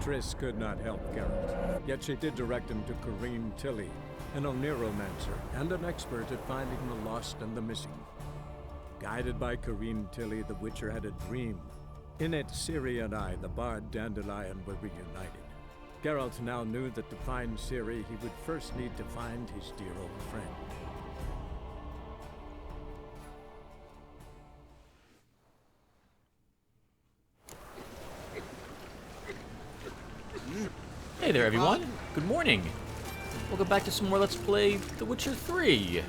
Triss could not help Geralt, yet she did direct him to Corrine Tilly, an Oniromancer and an expert at finding the lost and the missing. Guided by Corrine Tilly, the Witcher had a dream. In it, Ciri and I, the bard Dandelion, were reunited. Geralt now knew that to find Ciri, he would first need to find his dear old friend. Hey there, everyone. Good morning. Welcome back to some more Let's Play The Witcher 3. I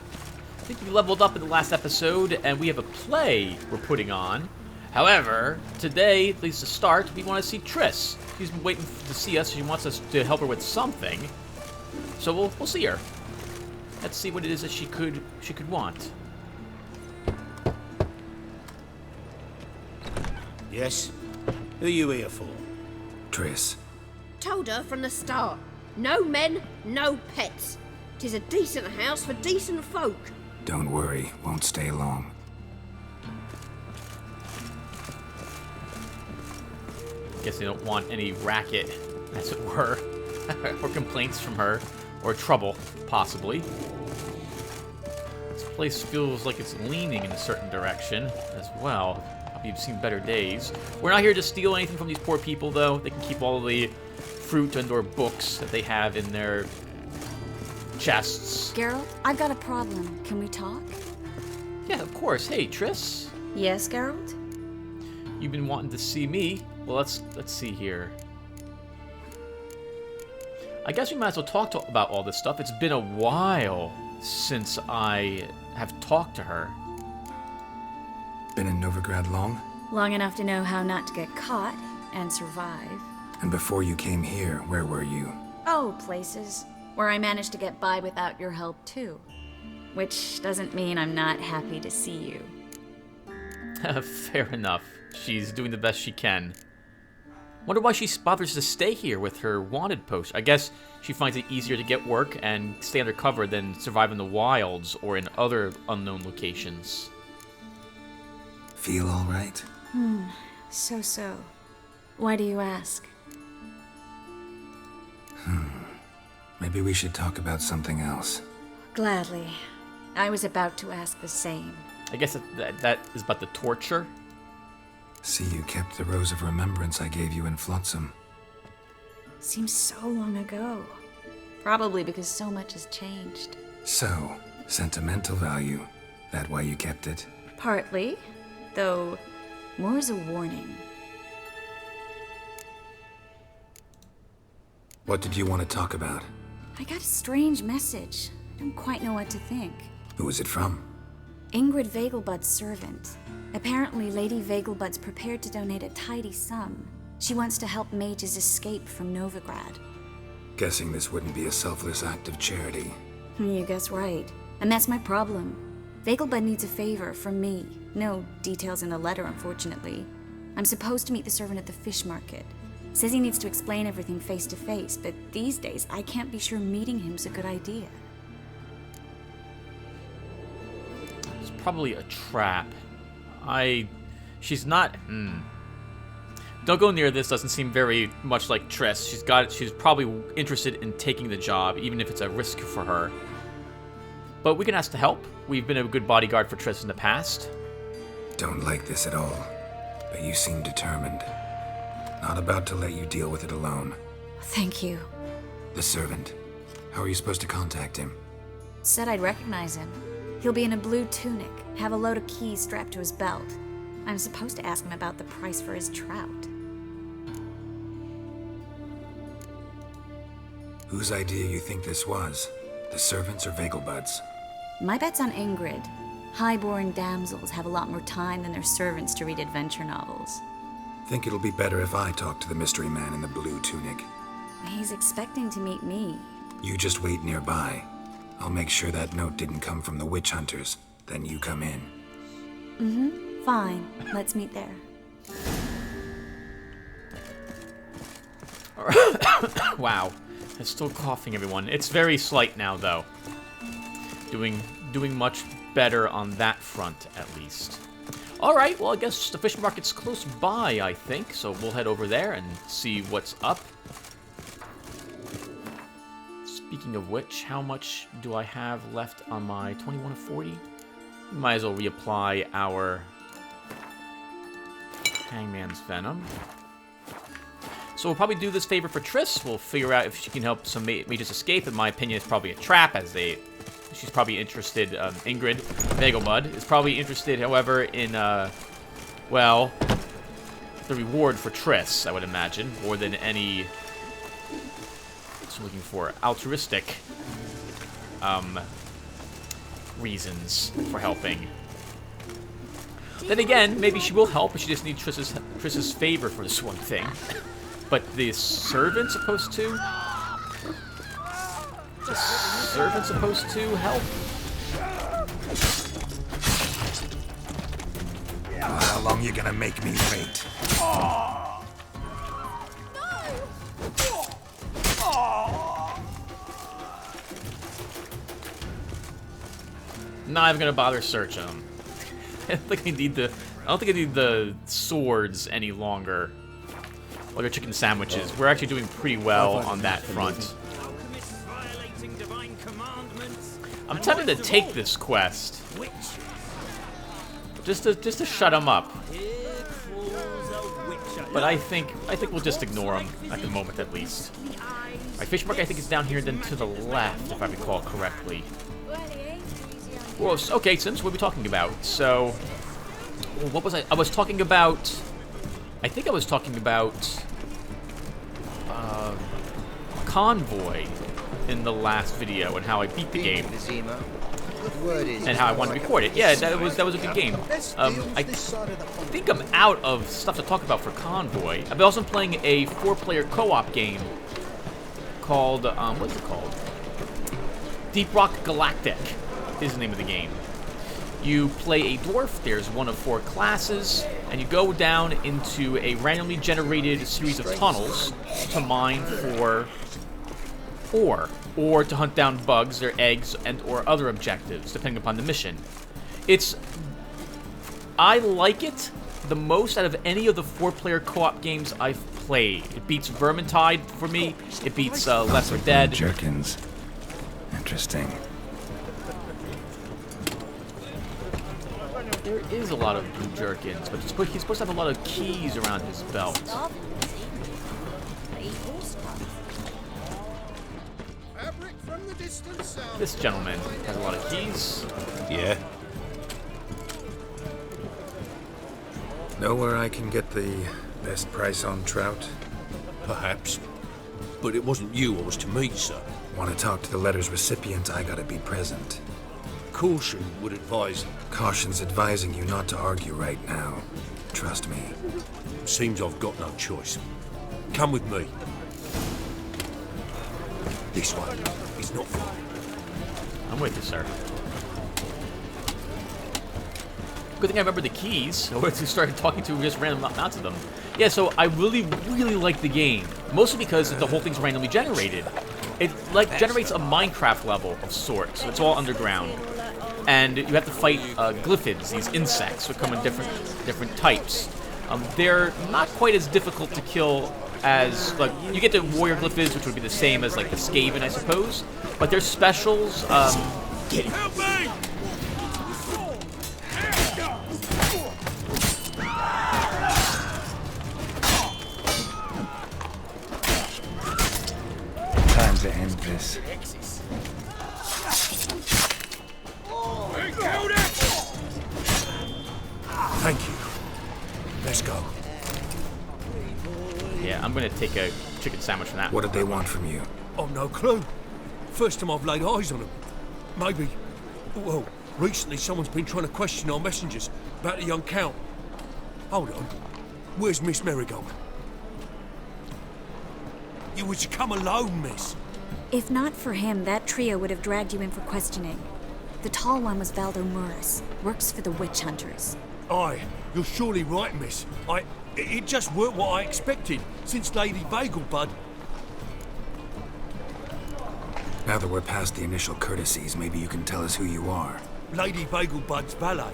think we leveled up in the last episode, and we have a play we're putting on. However, today, at least to start, we want to see Triss. She's been waiting to see us. She wants us to help her with something. So we'll see her. Let's see what it is that she could want. Yes? Who are you here for? Triss. Told her from the start. No men, no pets. 'Tis a decent house for decent folk. Don't worry, won't stay long. Guess they don't want any racket, as it were, or complaints from her, or trouble, possibly. This place feels like it's leaning in a certain direction as well. You've seen better days. We're not here to steal anything from these poor people, though. They can keep all the fruit and/or books that they have in their chests. Geralt, I've got a problem. Can we talk? Yeah, of course. Hey, Triss. Yes, Geralt? You've been wanting to see me. Well, let's see here. I guess we might as well talk about all this stuff. It's been a while since I have talked to her. Been in Novigrad long? Long enough to know how not to get caught and survive. And before you came here, where were you? Oh, places where I managed to get by without your help, too. Which doesn't mean I'm not happy to see you. Fair enough. She's doing the best she can. Wonder why she bothers to stay here with her wanted post. I guess she finds it easier to get work and stay undercover than survive in the wilds or in other unknown locations. Feel all right? So. Why do you ask? Maybe we should talk about something else. Gladly. I was about to ask the same. I guess that is about the torture. See, you kept the Rose of Remembrance I gave you in Flotsam. Seems so long ago. Probably because so much has changed. So, sentimental value. That why you kept it? Partly, though more as a warning. What did you want to talk about? I got a strange message. I don't quite know what to think. Who was it from? Ingrid Vegelbud's servant. Apparently, Lady Vegelbud's prepared to donate a tidy sum. She wants to help mages escape from Novigrad. Guessing this wouldn't be a selfless act of charity. You guess right. And that's my problem. Vegelbud needs a favor from me. No details in the letter, unfortunately. I'm supposed to meet the servant at the fish market. Says he needs to explain everything face to face, but these days I can't be sure meeting him's a good idea. It's probably a trap. She's not. Don't go near this. Doesn't seem very much like Triss. She's probably interested in taking the job, even if it's a risk for her. But we can ask to help. We've been a good bodyguard for Triss in the past. Don't like this at all, but you seem determined. Not about to let you deal with it alone. Thank you. The servant. How are you supposed to contact him? Said I'd recognize him. He'll be in a blue tunic, have a load of keys strapped to his belt. I'm supposed to ask him about the price for his trout. Whose idea you think this was? The servants or Vegelbud's? My bet's on Ingrid. Highborn damsels have a lot more time than their servants to read adventure novels. Think it'll be better if I talk to the mystery man in the blue tunic. He's expecting to meet me. You just wait nearby. I'll make sure that note didn't come from the witch hunters. Then you come in. Fine. Let's meet there. Wow. I'm still coughing, everyone. It's very slight now, though. Doing much better on that front, at least. Alright, well, I guess the fish market's close by, I think. So we'll head over there and see what's up. Speaking of which, how much do I have left on my 21 of 40? Might as well reapply our Hangman's Venom. So we'll probably do this favor for Triss. We'll figure out if she can help some mages escape. In my opinion, it's probably a trap, as she's probably interested. Ingrid Vegelbud is probably interested, however, in well, the reward for Triss, I would imagine, more than any. What's I'm looking for? Altruistic reasons for helping. Then again, maybe she will help, but she just needs Triss's favor for this one thing. But the servant's supposed to? The servant's supposed to help? How long you gonna make me wait? Not even gonna bother searching them. I don't think I need the swords any longer. Like our chicken sandwiches. We're actually doing pretty well on that front. I'm tempted to take this quest. Just to shut him up. But I think we'll just ignore him at the moment, at least. Alright, fish market I think is down here, then to the left, if I recall correctly. Well, okay, Sims, what are we talking about? So, what was I? I was talking about. I think I was talking about Convoy in the last video and how I beat the game and how I wanted to record it. Yeah, that was a good game. I think I'm out of stuff to talk about for Convoy. I've also been playing a 4-player co-op game called what's it called? Deep Rock Galactic is the name of the game. You play a dwarf, there's one of 4 classes, and you go down into a randomly generated series of tunnels to mine for ore, or to hunt down bugs or eggs and or other objectives, depending upon the mission. I like it the most out of any of the 4-player co-op games I've played. It beats Vermintide for me, it beats Left 4 Dead. Jerkins. Interesting. There is a lot of blue jerkins, but he's supposed to have a lot of keys around his belt. This gentleman has a lot of keys. Yeah. Know where I can get the best price on trout? Perhaps. But it wasn't you I was to meet, sir. Want to talk to the letter's recipient, I gotta be present. Caution would advise. Caution's advising you not to argue right now. Trust me. Seems I've got no choice. Come with me. This way. It's not far. I'm with you, sir. Good thing I remember the keys, or to start talking to just random amounts of them. Yeah, so I really, really like the game. Mostly because the whole thing's randomly generated. It generates a Minecraft level of sorts. So it's all underground. And you have to fight glyphids, these insects, which come in different types. They're not quite as difficult to kill as, you get the warrior glyphids, which would be the same as, the Skaven, I suppose. But their specials, Help me! Time to end this. Thank you. Let's go. yeah, I'm gonna take a chicken sandwich from that. What did they want from you? I've no clue. First time I've laid eyes on them. Maybe. Well, recently someone's been trying to question our messengers about the young Count. Hold on. Where's Miss Marigold? You was to come alone, miss. If not for him, that trio would have dragged you in for questioning. The tall one was Valdo Murris, works for the witch hunters. Aye, you're surely right, miss. It just weren't what I expected, since Lady Vegelbud. Now that we're past the initial courtesies, maybe you can tell us who you are. Lady Vegelbud's valet.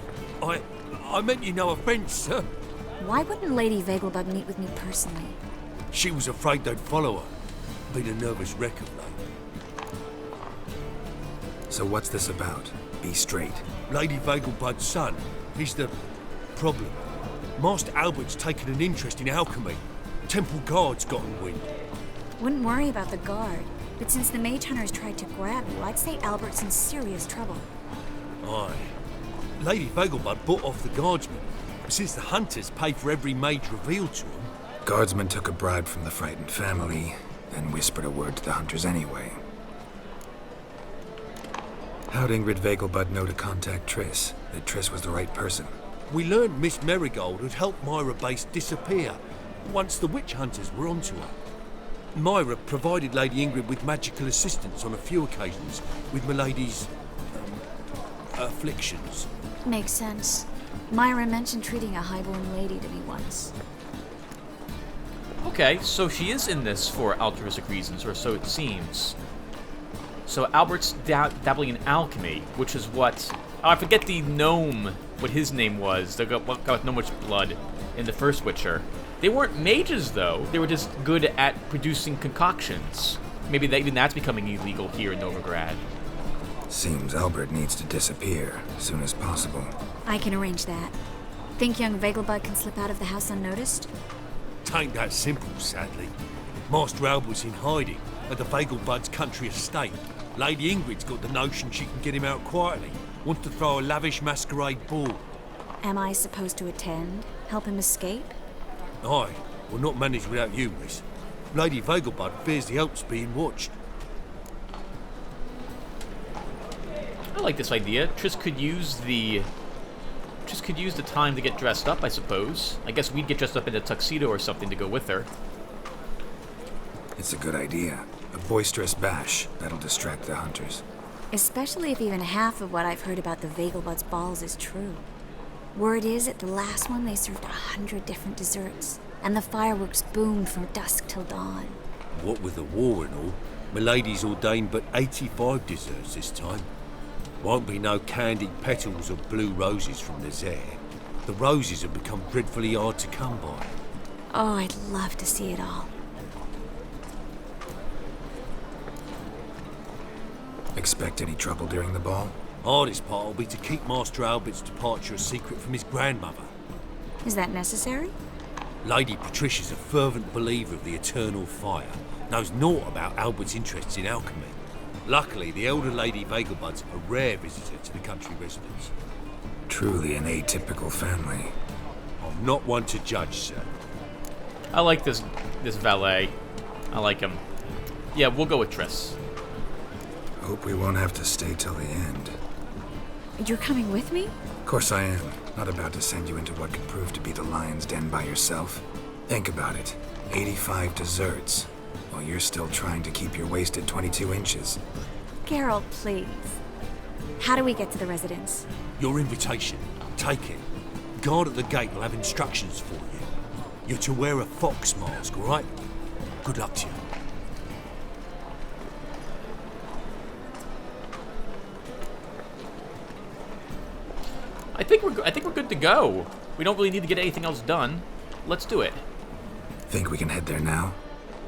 I meant you no offence, sir. Why wouldn't Lady Vegelbud meet with me personally? She was afraid they'd follow her. Been a nervous wreck of late. So what's this about? Be straight. Lady Vegelbud's son, he's the problem. Master Albert's taken an interest in alchemy. Temple Guard's gotten wind. Wouldn't worry about the guard, but since the mage hunters tried to grab you, I'd say Albert's in serious trouble. Aye. Lady Vegelbud bought off the guardsmen. Since the hunters pay for every mage revealed to them. Guardsmen took a bribe from the frightened family, then whispered a word to the hunters anyway. How'd Ingrid Vegelbud know to contact Triss? That Triss was the right person? We learned Miss Marigold had helped Myra Base disappear once the witch hunters were onto her. Myra provided Lady Ingrid with magical assistance on a few occasions with Milady's afflictions. Makes sense. Myra mentioned treating a highborn lady to me once. Okay, so she is in this for altruistic reasons, or so it seems. So Albert's dabbling in alchemy, which is what... Oh, I forget the gnome, what his name was. They got no much blood in the first Witcher. They weren't mages, though. They were just good at producing concoctions. Maybe even that's becoming illegal here in Novigrad. Seems Albert needs to disappear as soon as possible. I can arrange that. Think young Vegelbud can slip out of the house unnoticed? Tain't that simple, sadly. Master Albert's in hiding at the Vegelbud's country estate. Lady Ingrid's got the notion she can get him out quietly. Wants to throw a lavish masquerade ball. Am I supposed to attend? Help him escape? Aye, will not manage without you, miss. Lady Vegelbud fears the help's being watched. I like this idea. Triss could use the time to get dressed up, I suppose. I guess we'd get dressed up in a tuxedo or something to go with her. It's a good idea. A boisterous bash. That'll distract the hunters. Especially if even half of what I've heard about the Vegelbud's balls is true. Word is, at the last one they served 100 different desserts, and the fireworks boomed from dusk till dawn. What with the war and all, Milady's ordained but 85 desserts this time. Won't be no candied petals or blue roses from the Zaire. The roses have become dreadfully hard to come by. Oh, I'd love to see it all. Expect any trouble during the ball? Hardest part will be to keep Master Albert's departure a secret from his grandmother. Is that necessary? Lady Patricia's a fervent believer of the eternal fire, knows naught about Albert's interests in alchemy. Luckily, the elder Lady Vegelbud's a rare visitor to the country residence. Truly an atypical family. I'm not one to judge, sir. I like this valet. I like him. Yeah, we'll go with Triss. Hope we won't have to stay till the end. You're coming with me? Of course I am. Not about to send you into what could prove to be the lion's den by yourself. Think about it. 85 desserts, while you're still trying to keep your waist at 22 inches. Geralt, please. How do we get to the residence? Your invitation. Take it. Guard at the gate will have instructions for you. You're to wear a fox mask, all right? Good luck to you. I think we're good to go. We don't really need to get anything else done. Let's do it. Think we can head there now?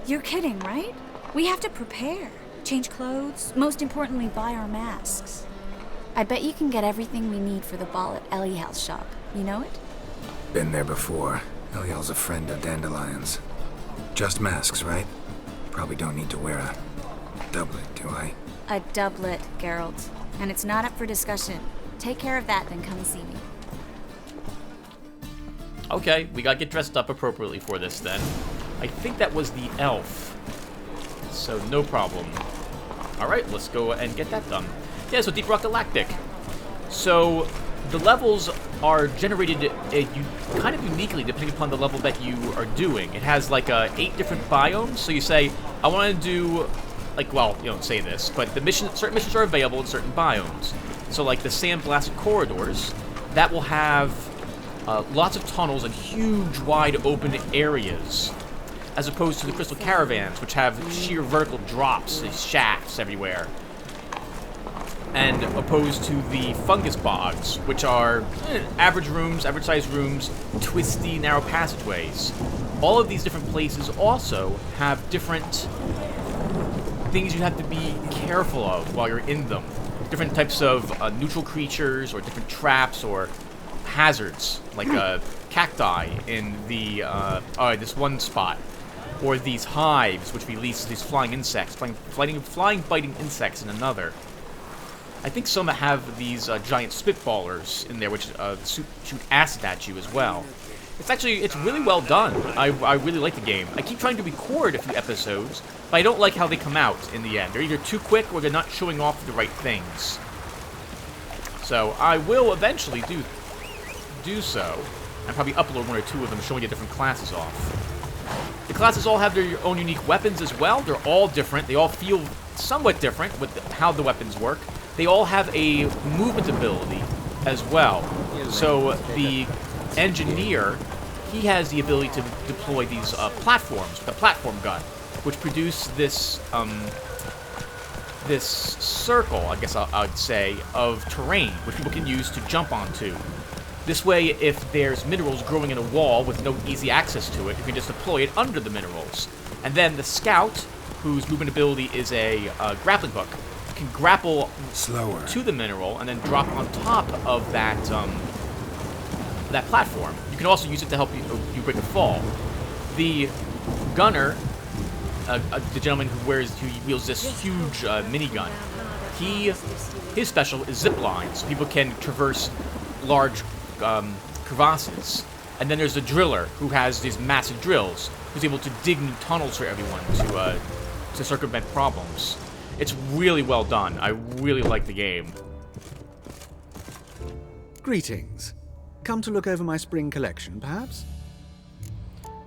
You're kidding, right? We have to prepare. Change clothes. Most importantly, buy our masks. I bet you can get everything we need for the ball at Eliel's shop. You know it? Been there before. Eliel's a friend of Dandelion's. Just masks, right? Probably don't need to wear a doublet, do I? A doublet, Geralt. And it's not up for discussion. Take care of that, then come see me. Okay, we gotta get dressed up appropriately for this then. I think that was the elf. So no problem. Alright, let's go and get that done. Yeah, so Deep Rock Galactic. So the levels are generated kind of uniquely depending upon the level that you are doing. It has like 8 different biomes. So you say, I want to do, like, well, you don't say this, but certain missions are available in certain biomes. So like the sand-blasted corridors, that will have lots of tunnels and huge, wide open areas, as opposed to the crystal caravans, which have sheer vertical drops, these shafts everywhere. and opposed to the fungus bogs, which are average rooms, average-sized rooms, twisty, narrow passageways. All of these different places also have different things you have to be careful of while you're in them. Different types of neutral creatures, or different traps, or hazards, like cacti in the this one spot, or these hives which release these flying insects, flying biting insects in another. I think some have these giant spitballers in there, which shoot acid at you as well. It's really well done. I really like the game. I keep trying to record a few episodes, but I don't like how they come out in the end. They're either too quick or they're not showing off the right things. So I will eventually do so, and probably upload one or two of them showing you different classes off. The classes all have their own unique weapons as well. They're all different. They all feel somewhat different with how the weapons work. They all have a movement ability as well. So the engineer, he has the ability to deploy these platforms with a platform gun, which produce this this circle, I guess I'd say, of terrain, which people can use to jump onto. This way, if there's minerals growing in a wall with no easy access to it, you can just deploy it under the minerals. And then the scout, whose movement ability is a grappling hook, can grapple to the mineral and then drop on top of that that platform. You can also use it to help you break a fall. The gunner, the gentleman who wields this huge minigun, his special is zip lines. People can traverse large crevasses. And then there's the driller, who has these massive drills, who's able to dig new tunnels for everyone to circumvent problems. It's really well done. I really like the game. Greetings. Come to look over my spring collection, perhaps?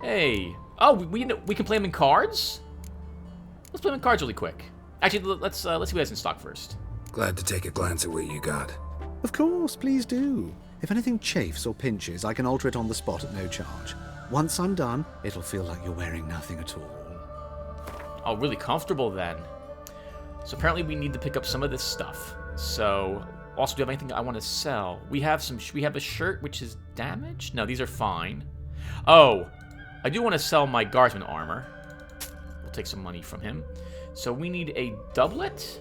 Hey. Oh, we can play them in cards? Let's play them in cards really quick. Actually, let's see what has in stock first. Glad to take a glance at what you got. Of course, please do. If anything chafes or pinches, I can alter it on the spot at no charge. Once I'm done, it'll feel like you're wearing nothing at all. Oh, really comfortable then. So apparently we need to pick up some of this stuff. So, also, do you have anything I want to sell? We have a shirt which is damaged? No, these are fine. Oh, I do want to sell my guardsman armor. We'll take some money from him. So we need a doublet.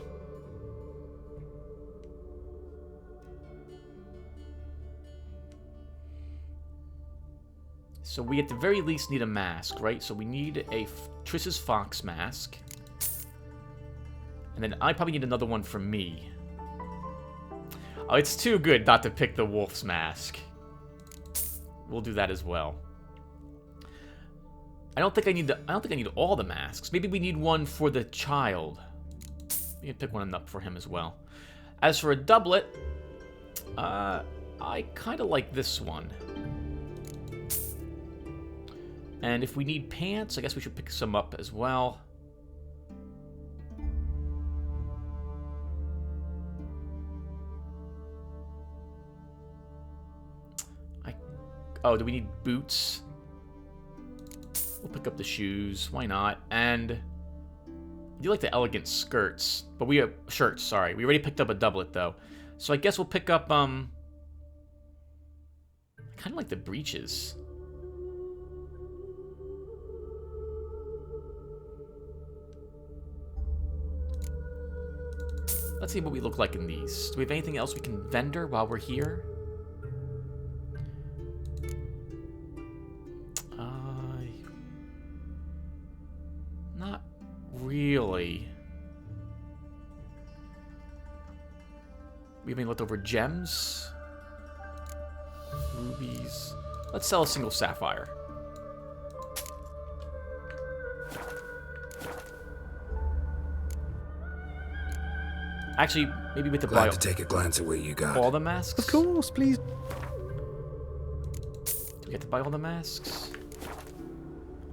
So we at the very least need a mask, right? So we need a Triss's Fox mask. And then I probably need another one for me. Oh, it's too good not to pick the wolf's mask. We'll do that as well. I don't think I need all the masks. Maybe we need one for the child. We can pick one up for him as well. As for a doublet, I kind of like this one. And if we need pants, I guess we should pick some up as well. Oh, do we need boots? We'll pick up the shoes. Why not? And I do like the elegant skirts, but we have shirts. Sorry, we already picked up a doublet though, so I guess we'll pick up. I kind of like the breeches. Let's see what we look like in these. Do we have anything else we can vendor while we're here? Not really. We have any leftover gems? Rubies. Let's sell a single sapphire. Actually, maybe we have to buy. Glad to take a glance at what you got. All the masks? Of course, please. Do we have to buy all the masks?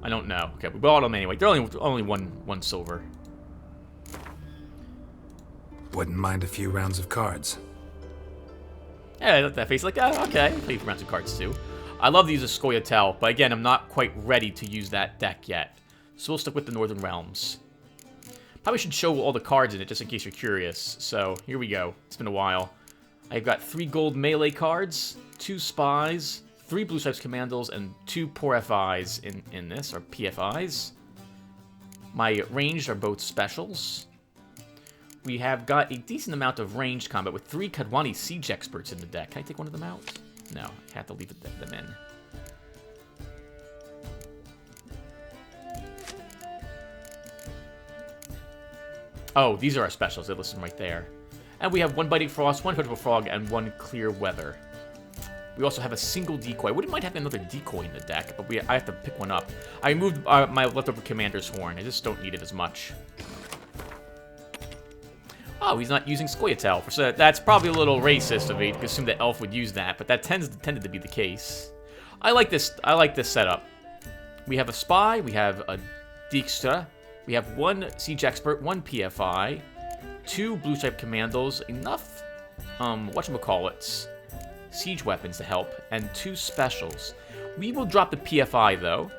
I don't know. Okay, we bought them anyway. They're only one silver. Wouldn't mind a few rounds of cards. Yeah, I look at that face like, oh, okay. Play for rounds of cards too. I love to use a Scoia'tael, but again, I'm not quite ready to use that deck yet. So we'll stick with the Northern Realms. Probably should show all the cards in it just in case you're curious. So here we go. It's been a while. I've got 3 gold melee cards, 2 spies, 3 blue stripes commandos, and 2 poor FIs in this, or PFIs. My ranged are both specials. We have got a decent amount of ranged combat with 3 Kadwani siege experts in the deck. Can I take one of them out? No, I have to leave them in. Oh, these are our specials. They list them right there. And we have 1 Biting Frost, 1 Fetchable Frog, and 1 Clear Weather. We also have a single decoy. I wouldn't mind having another decoy in the deck, but I have to pick one up. I moved my leftover Commander's Horn. I just don't need it as much. Oh, he's not using Scoia'tael. So that's probably a little racist of me to assume that Elf would use that, but that tended to be the case. I like this setup. We have a Spy, we have a Dijkstra, we have 1 Siege Expert, 1 PFI, 2 Blue Stripe Commandos, enough, whatchamacallits, siege weapons to help, and 2 specials. We will drop the PFI, though.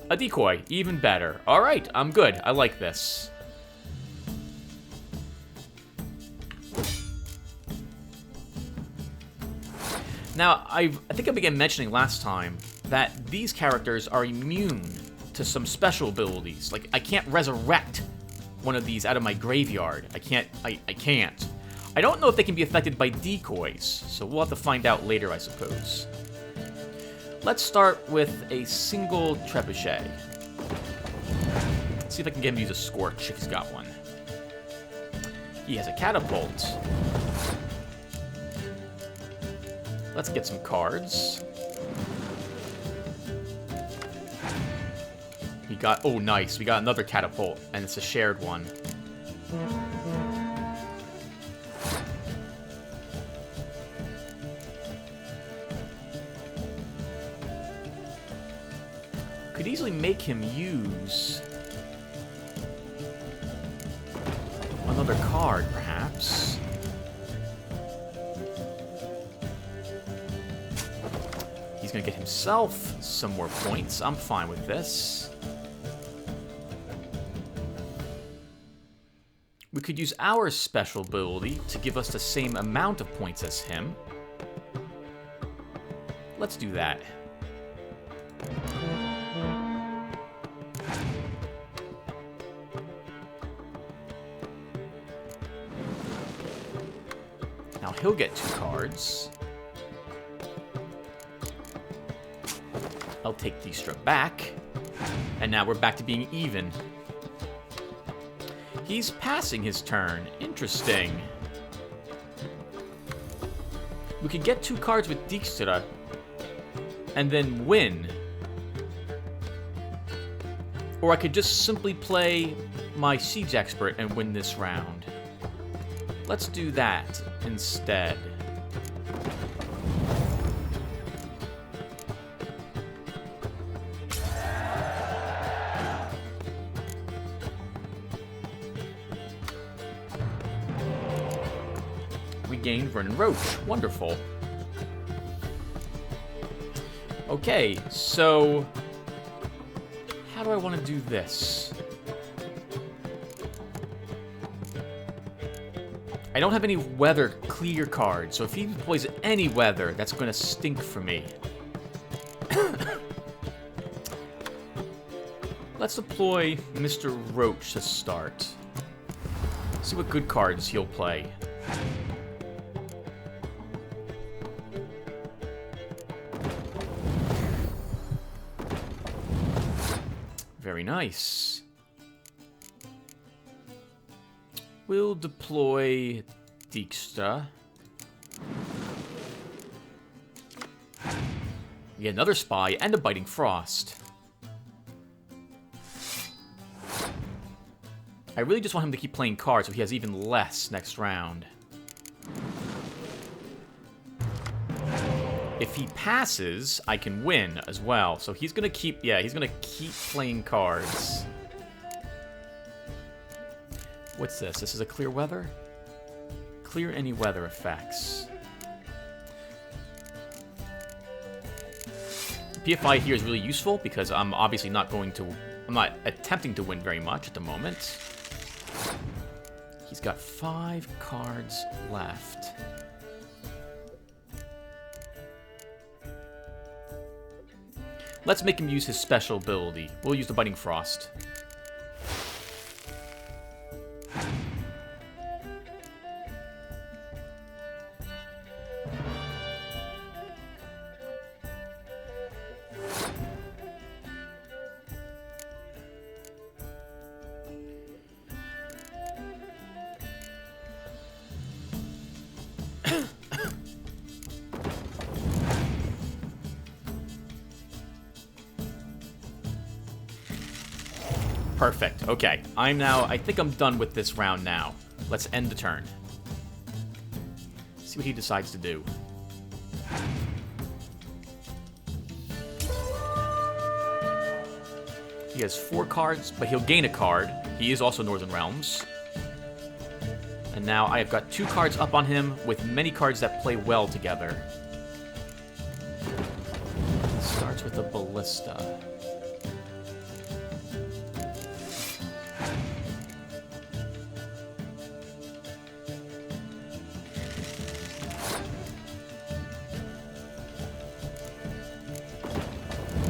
A decoy, even better. Alright, I'm good. I like this. Now, I think I began mentioning last time that these characters are immune to some special abilities. Like, I can't resurrect one of these out of my graveyard. I can't. I don't know if they can be affected by decoys, so we'll have to find out later, I suppose. Let's start with a single trebuchet. Let's see if I can get him to use a Scorch if he's got one. He has a catapult. Let's get some cards. We got, oh nice, we got another catapult, and it's a shared one. Could easily make him use another card, perhaps. He's gonna get himself some more points. I'm fine with this. We could use our special ability to give us the same amount of points as him. Let's do that. Now he'll get 2 cards. I'll take Dijkstra back. And now we're back to being even. He's passing his turn. Interesting. We could get 2 cards with Dijkstra and then win. Or I could just simply play my Siege Expert and win this round. Let's do that instead. We gained Vernon Roach. Wonderful. Okay, so how do I want to do this? I don't have any weather clear cards, so if he deploys any weather, that's going to stink for me. Let's deploy Mr. Roach to start. See what good cards he'll play. Very nice. We'll deploy Dijkstra. We get another Spy and a Biting Frost. I really just want him to keep playing cards so he has even less next round. If he passes, I can win as well. So he's gonna keep, he's gonna keep playing cards. What's this? This is a clear weather? Clear any weather effects. PFI here is really useful because I'm obviously not going to I'm not attempting to win very much at the moment. He's got 5 cards left. Let's make him use his special ability. We'll use the Biting Frost. Perfect. Okay. I think I'm done with this round now. Let's end the turn. See what he decides to do. He has 4 cards, but he'll gain a card. He is also Northern Realms. And now I have got 2 cards up on him with many cards that play well together. Starts with a Ballista.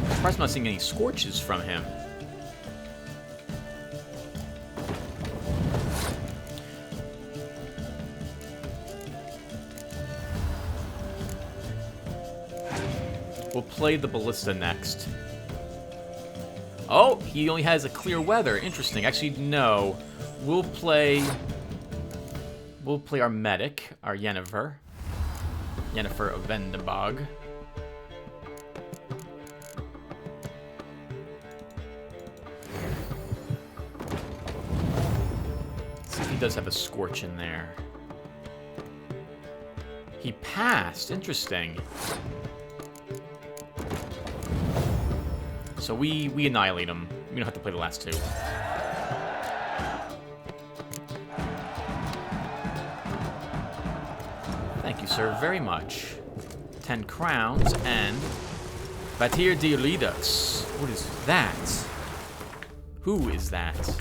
I'm surprised I'm not seeing any Scorches from him. We'll play the Ballista next. Oh, he only has a Clear Weather. Interesting. Actually, no. We'll play our medic, our Yennefer. Yennefer of Vendenbog. See if he does have a Scorch in there. He passed. Interesting. So we annihilate him. We don't have to play the last 2. Thank you, sir, very much. 10 crowns and Batir de Redux. What is that? Who is that?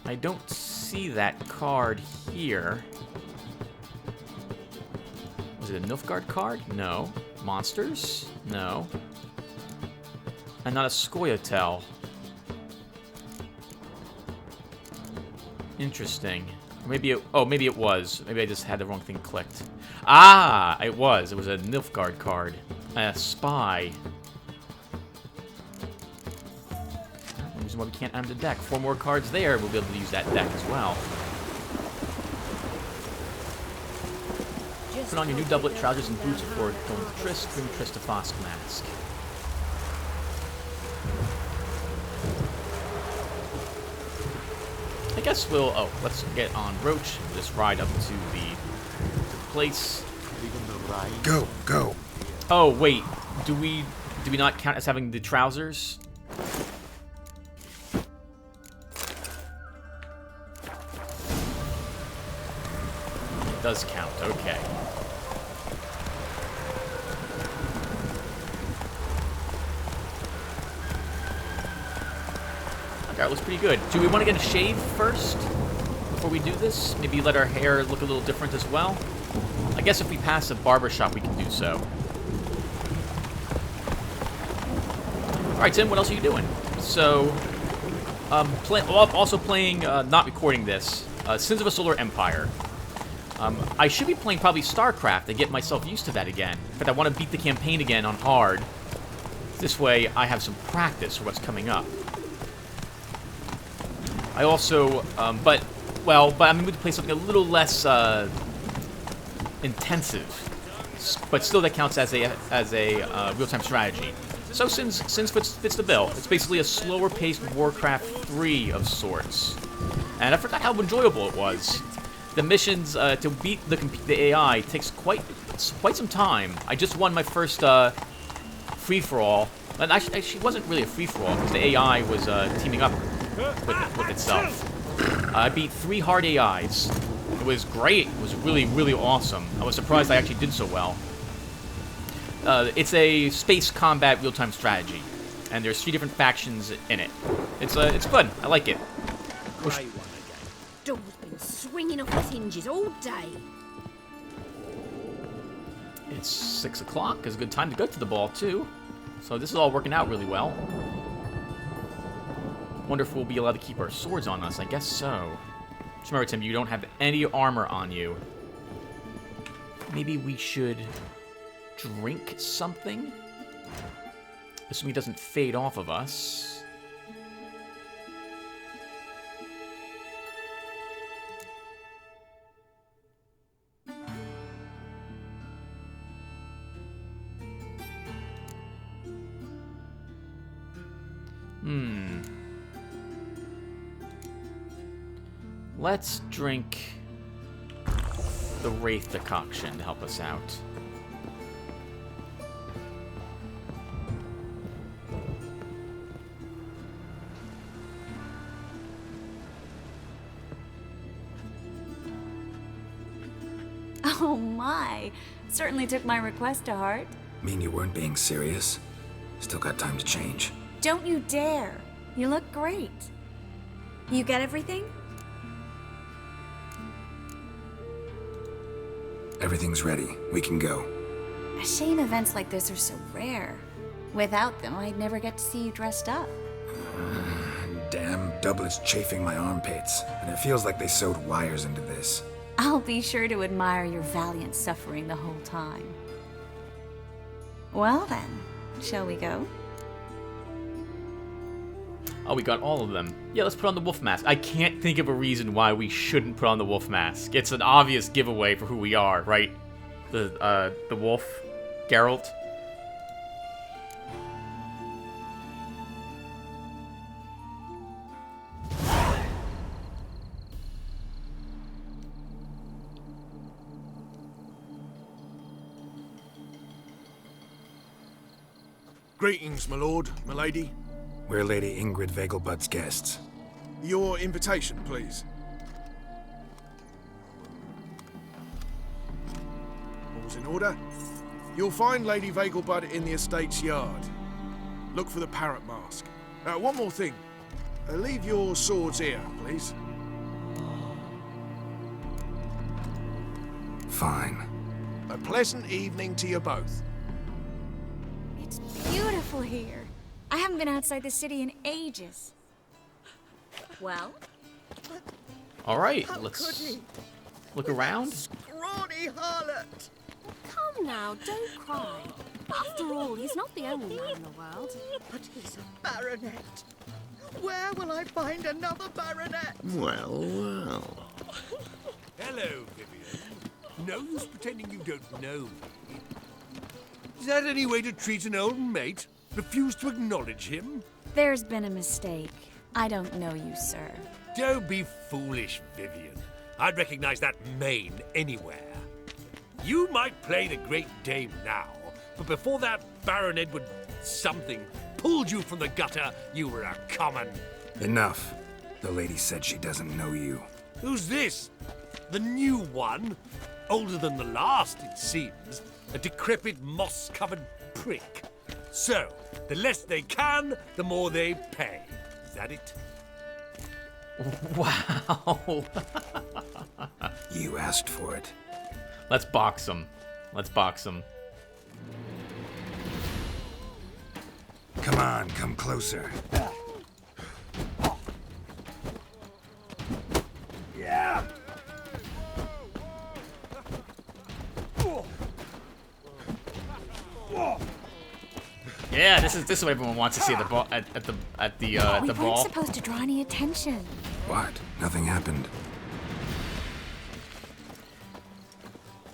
I don't see that card here. Was it a Nilfgaard card? No. Monsters? No. And not a Scoia'tael. Interesting. Maybe it... Oh, maybe it was. Maybe I just had the wrong thing clicked. Ah! It was. It was a Nilfgaard card. A Spy. Reason why we can't add the deck. 4 more cards there, we'll be able to use that deck as well. Put on your new doublet, trousers, and boots before going to Trist. Bring Trist to Fosk Mask. I guess we'll... Oh, let's get on Roach. Just ride up to the place. Go, go. Oh, wait. Do we not count as having the trousers? It does count. Okay. Okay, looks pretty good. Do we want to get a shave first before we do this? Maybe let our hair look a little different as well? I guess if we pass a barbershop, we can do so. Alright, Tim, what else are you doing? So, also playing, not recording this, Sins of a Solar Empire. I should be playing probably StarCraft to get myself used to that again. In fact, I want to beat the campaign again on hard. This way, I have some practice for what's coming up. I also, but I'm going to play something a little less intensive, but still that counts as a real-time strategy. So Sins fits the bill. It's basically a slower-paced Warcraft 3 of sorts, and I forgot how enjoyable it was. The missions to beat the AI takes quite some time. I just won my first free-for-all And actually, it wasn't really a free-for-all, because the AI was teaming up with itself. I beat 3 hard AIs. It was great. It was really, really awesome. I was surprised I actually did so well. It's a space combat real-time strategy, and there's 3 different factions in it. It's fun. I like it. Great one again. Door's been swinging off its hinges all day. It's 6 o'clock. It's a good time to go to the ball, too. So this is all working out really well. Wonder if we'll be allowed to keep our swords on us. I guess so. Just remember, Tim, you don't have any armor on you. Maybe we should drink something? Assuming it doesn't fade off of us. Let's drink the Wraith decoction to help us out. Oh my! Certainly took my request to heart. Mean you weren't being serious? Still got time to change. Don't you dare! You look great. You get everything? Everything's ready. We can go. A shame events like this are so rare. Without them, I'd never get to see you dressed up. Damn doublet's chafing my armpits, and it feels like they sewed wires into this. I'll be sure to admire your valiant suffering the whole time. Well then, shall we go? Oh, we got all of them. Yeah, let's put on the wolf mask. I can't think of a reason why we shouldn't put on the wolf mask. It's an obvious giveaway for who we are, right? The wolf, Geralt. Greetings, my lord, my lady. We're Lady Ingrid Vegelbud's guests. Your invitation, please. All's in order. You'll find Lady Vegelbud in the estate's yard. Look for the parrot mask. One more thing. Leave your swords here, please. Fine. A pleasant evening to you both. It's beautiful here. I haven't been outside the city in ages. Well? All right, let's look around. Scrawny harlot! Come now, don't cry. After all, he's not the only man in the world. But he's a baronet. Where will I find another baronet? Well. Hello, Vivian. No use pretending you don't know me. Is that any way to treat an old mate? Refuse to acknowledge him? There's been a mistake. I don't know you, sir. Don't be foolish, Vivian. I'd recognize that mane anywhere. You might play the Great Dame now, but before that Baron Edward something pulled you from the gutter, you were a common... Enough. The lady said she doesn't know you. Who's this? The new one? Older than the last, it seems. A decrepit, moss-covered prick. So, the less they can, the more they pay. Is that it? Wow. You asked for it. Let's box him. Let's box him. Come on, come closer. Yeah! Yeah, this is what everyone wants to see at the ball. At the We weren't ball. supposed to draw any attention. What? Nothing happened.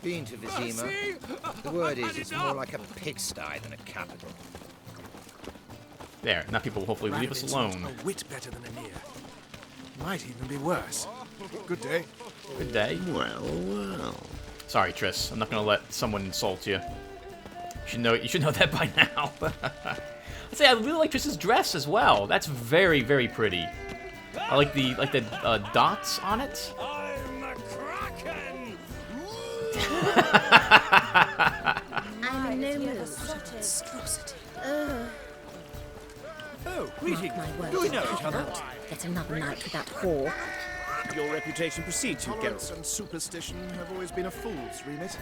Been to Vizima. The word is, it's more like a pigsty than a capital. There, now people will hopefully leave us alone. A wit better than an ear. Might even be worse. Good day. Good day. Well. Sorry, Triss. I'm not gonna let someone insult you. You should know that by now. I'd say I really like Trish's dress as well. That's very, very pretty. I like the dots on it. I'm a kraken! I'm a nomus. Oh, greetings. My word, Do we know each other? Get another night with that whore. Your reputation precedes you, Tolerance Geralt. and superstition have always been a fool's remit.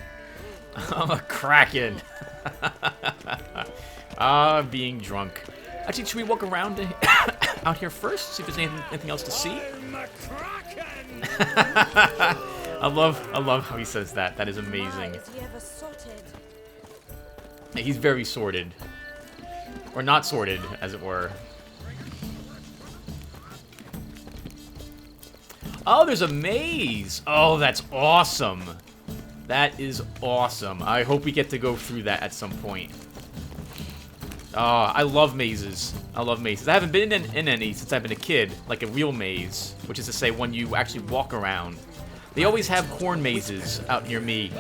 I'm a kraken. Being drunk. Actually, should we walk around out here first? See if there's anything else to see. I'm a kraken! I love how he says that. That is amazing. Yeah, he's very sorted. Or not sorted, as it were. Oh, there's a maze! Oh, that's awesome. That is awesome. I hope we get to go through that at some point. Oh, I love mazes. I love mazes. I haven't been in any since I've been a kid, like a real maze, which is to say one you actually walk around. They always have corn mazes out near me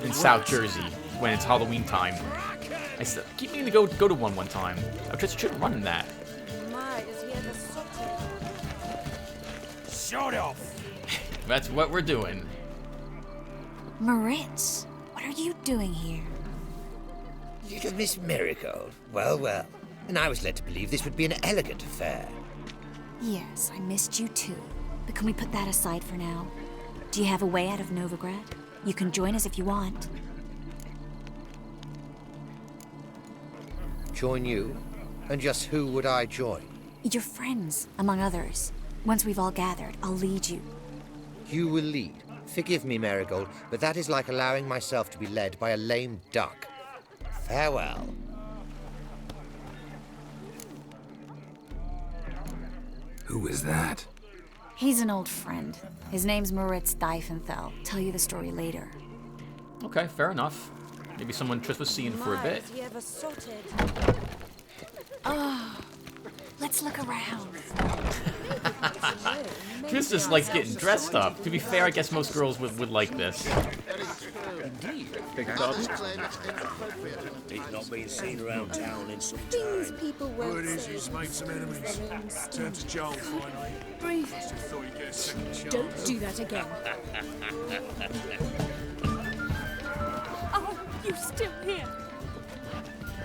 in South Jersey when it's Halloween time. I keep meaning to go to one time. I just should run in that. Shut off! That's what we're doing. Moritz, what are you doing here? Little Miss Marigold. Well, well. And I was led to believe this would be an elegant affair. Yes, I missed you too. But can we put that aside for now? Do you have a way out of Novigrad? You can join us if you want. Join you? And just who would I join? Your friends, among others. Once we've all gathered, I'll lead you. You will lead. Forgive me, Marigold, but that is like allowing myself to be led by a lame duck. Farewell. Who is that? He's an old friend. His name's Moritz Diefenthal. Tell you the story later. Okay, fair enough. Maybe someone Trish was seeing for a bit. Oh, let's look around. Trish just likes getting dressed up. To be fair, I guess most girls would like this. Big dogs. He's not been seen around town in some Things time. people won't Word is say. he's made some enemies. Turned to Joel finally. Breathe. Thought he'd get a second chance. Don't do that again. Oh, you're still here.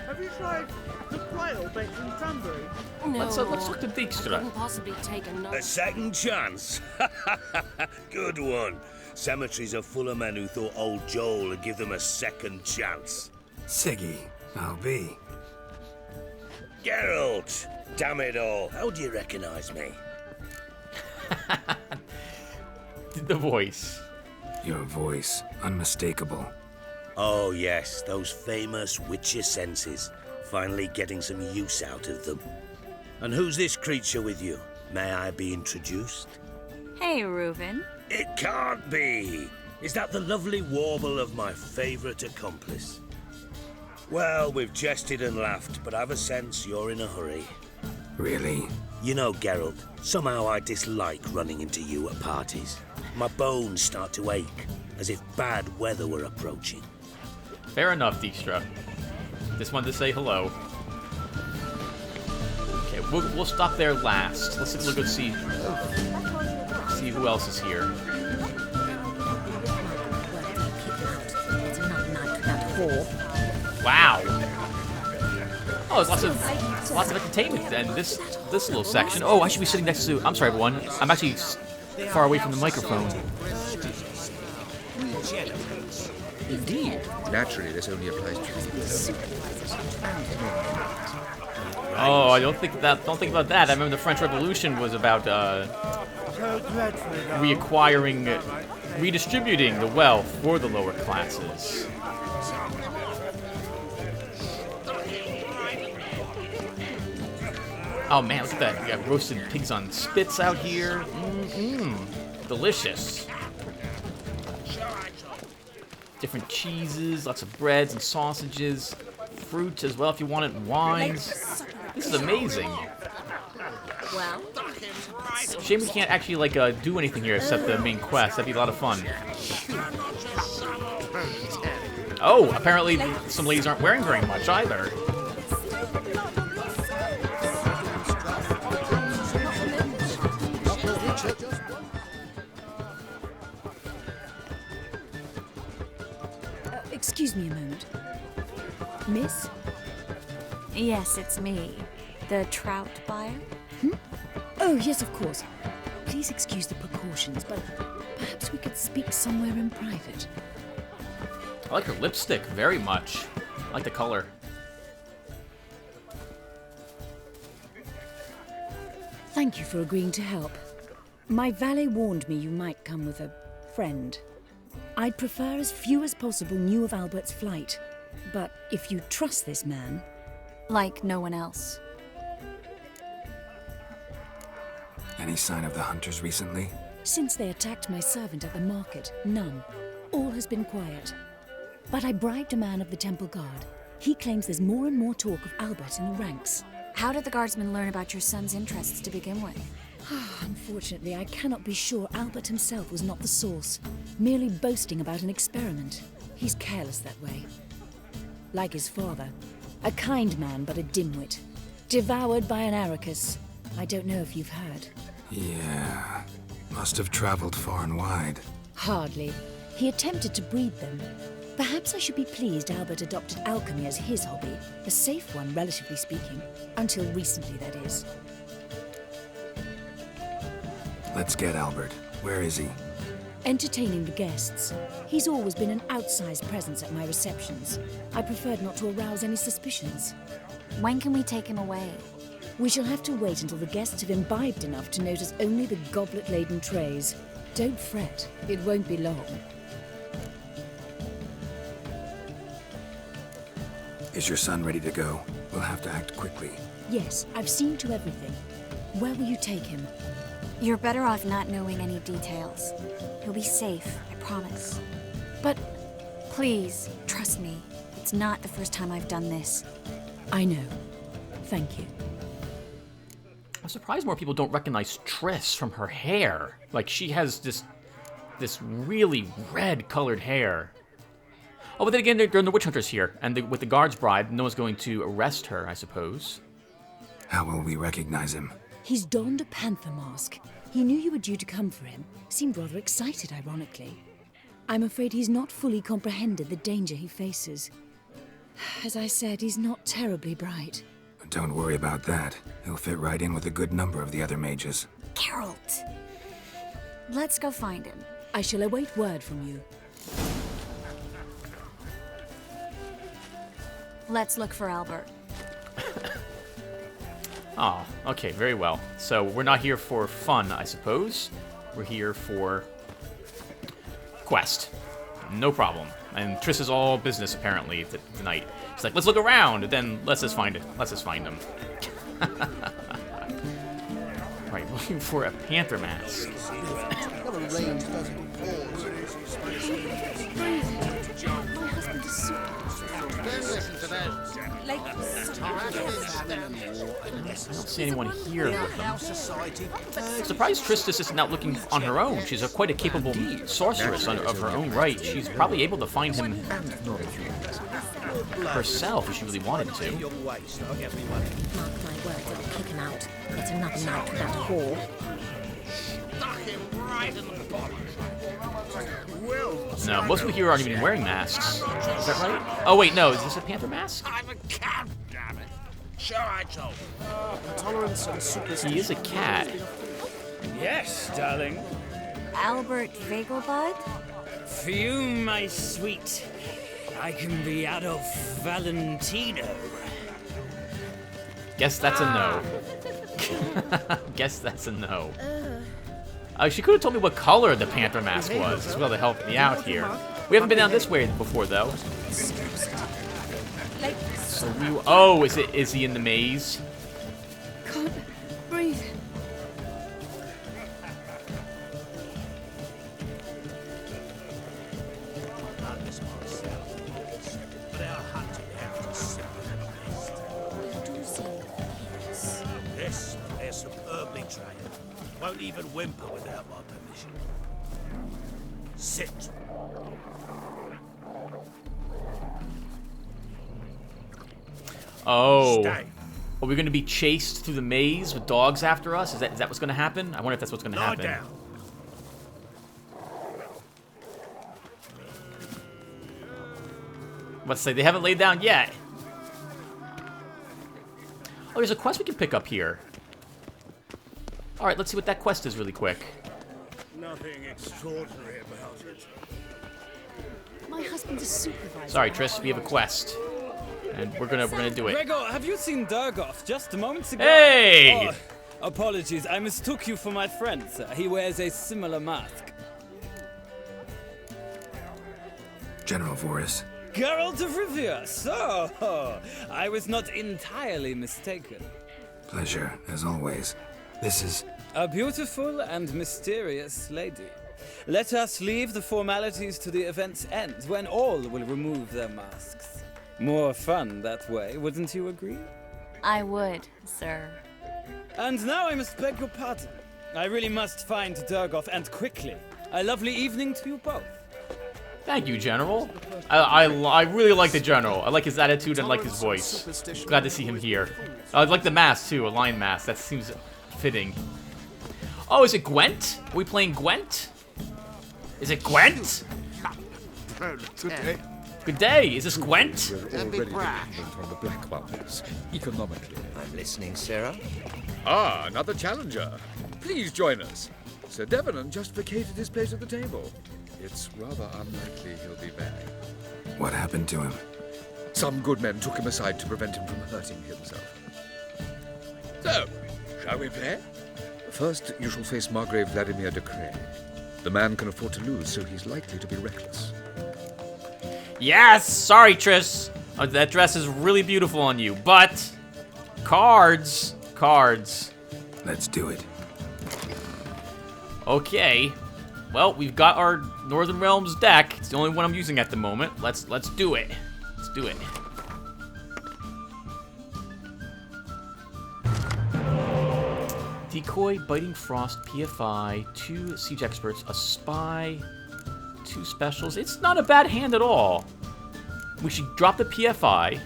Have you tried the quail baked in cranberry? No. Let's look to I Dijkstra. couldn't possibly take another. A second chance? Good one. Cemeteries are full of men who thought old Joel would give them a second chance. Siggy, I'll be. Geralt! Damn it all. How do you recognize me? The voice. Your voice, unmistakable. Oh yes, those famous witcher senses. Finally getting some use out of them. And who's this creature with you? May I be introduced? Hey, Reuven. It can't be! Is that the lovely warble of my favourite accomplice? Well, we've jested and laughed, but I've a sense you're in a hurry. Really? You know, Geralt, somehow I dislike running into you at parties. My bones start to ache, as if bad weather were approaching. Fair enough, Dijkstra. Just wanted to say hello. Okay, we'll stop there last. Let's go see who else is here. Get another night with that whore. Wow. Oh, there's lots of entertainment in this little section. Oh, I should be sitting next to. I'm sorry, everyone. I'm actually far away from the microphone. Indeed. Naturally, this only applies to Oh, I don't think about that. I remember the French Revolution was about redistributing the wealth for the lower classes. Oh man, look at that. We got roasted pigs on spits out here. Delicious. Different cheeses, lots of breads and sausages, fruit as well if you wanted, wines. This is amazing. Well, Shame we can't actually do anything here except the main quest. That'd be a lot of fun. Oh, apparently some ladies aren't wearing very much either. Miss? Yes, it's me. The trout buyer? Oh, yes, of course. Please excuse the precautions, but perhaps we could speak somewhere in private. I like her lipstick very much. I like the color. Thank you for agreeing to help. My valet warned me you might come with a friend. I'd prefer as few as possible knew of Albert's flight. But if you trust this man... Like no one else. Any sign of the hunters recently? Since they attacked my servant at the market, none. All has been quiet. But I bribed a man of the Temple Guard. He claims there's more and more talk of Albert in the ranks. How did the guardsmen learn about your son's interests to begin with? Unfortunately, I cannot be sure Albert himself was not the source, merely boasting about an experiment. He's careless that way. Like his father. A kind man, but a dimwit. Devoured by an Arrakis. I don't know if you've heard. Yeah. Must have traveled far and wide. Hardly. He attempted to breed them. Perhaps I should be pleased Albert adopted alchemy as his hobby. A safe one, relatively speaking. Until recently, that is. Let's get Albert. Where is he? Entertaining the guests. He's always been an outsized presence at my receptions. I preferred not to arouse any suspicions. When can we take him away? We shall have to wait until the guests have imbibed enough to notice only the goblet-laden trays. Don't fret. It won't be long. Is your son ready to go? We'll have to act quickly. Yes, I've seen to everything. Where will you take him? You're better off not knowing any details. He'll be safe, I promise. But... Please, trust me. It's not the first time I've done this. I know. Thank you. I'm surprised more people don't recognize Triss from her hair. Like, she has this really red-colored hair. Oh, but then again, there are no witch hunters here, and with the guards bribed, no one's going to arrest her, I suppose. How will we recognize him? He's donned a panther mask. He knew you were due to come for him. Seemed rather excited, ironically. I'm afraid he's not fully comprehended the danger he faces. As I said, he's not terribly bright. Don't worry about that. He'll fit right in with a good number of the other mages. Geralt! Let's go find him. I shall await word from you. Let's look for Albert. Oh, okay, very well. So we're not here for fun, I suppose. We're here for quest. No problem. And Triss is all business, apparently, tonight. She's like, let's look around, and then let's just find it. Let's just find him. Right, looking for a panther mask. I don't see anyone here with them. I'm surprised Tristis isn't out looking on her own. She's quite a capable sorceress of her own right. She's probably able to find him herself if she really wanted to. Mark my words, I'll kick him out. Get another night with that whore. Stuck him right in the bottom. No, most people here aren't even wearing masks. Is that right? Oh wait, no, is this a panther mask? I'm a cat, damn it. Sure I told Tolerance and superstition. He is a cat. Yes, darling. Albert Vegelbud? For you, my sweet, I can be Adolf Valentino. Guess that's a no. Guess that's a no. She could have told me what color the panther mask was as well to help me out here. We haven't been down this way before, though. So oh, is he in the maze? Can't breathe. Yes, they're superbly trained. Won't even whimper without my permission. Sit. Oh. Stay. Are we going to be chased through the maze with dogs after us? Is that what's going to happen? I wonder if that's what's going to happen. Lie down. Let's say they haven't laid down yet. Oh, there's a quest we can pick up here. Alright, let's see what that quest is really quick. Nothing extraordinary about it. My husband's a supervisor. Sorry, Triss, we have a quest. And we're gonna do it. Gregor, have you seen Durgoff just moments ago? Hey! Oh, apologies, I mistook you for my friend, sir. He wears a similar mask. General Voris. Geralt of Rivia, so I was not entirely mistaken. Pleasure, as always. This is... A beautiful and mysterious lady. Let us leave the formalities to the event's end, when all will remove their masks. More fun that way, wouldn't you agree? I would, sir. And now I must beg your pardon. I really must find Durgoff, and quickly. A lovely evening to you both. Thank you, General. I really like the General. I like his attitude and I like his voice. Glad to see him here. I like the mask, too. A lion mask. That seems fitting. Oh, is it Gwent? Are we playing Gwent? Is it Gwent? Good day. Is this Gwent? Don't be brash. On the black ones, economically. I'm listening, Sarah. Ah, another challenger. Please join us. Sir Devenant just vacated his place at the table. It's rather unlikely he'll be back. What happened to him? Some good men took him aside to prevent him from hurting himself. So, shall we play? First, you shall face Margrave Vladimir de Cray. The man can afford to lose, so he's likely to be reckless. Yes! Sorry, Triss. That dress is really beautiful on you, but... Cards. Cards. Let's do it. Okay. Well, we've got our Northern Realms deck. It's the only one I'm using at the moment. Let's do it. Let's do it. Decoy, Biting Frost, PFI, 2 Siege Experts, a Spy, 2 Specials. It's not a bad hand at all. We should drop the PFI.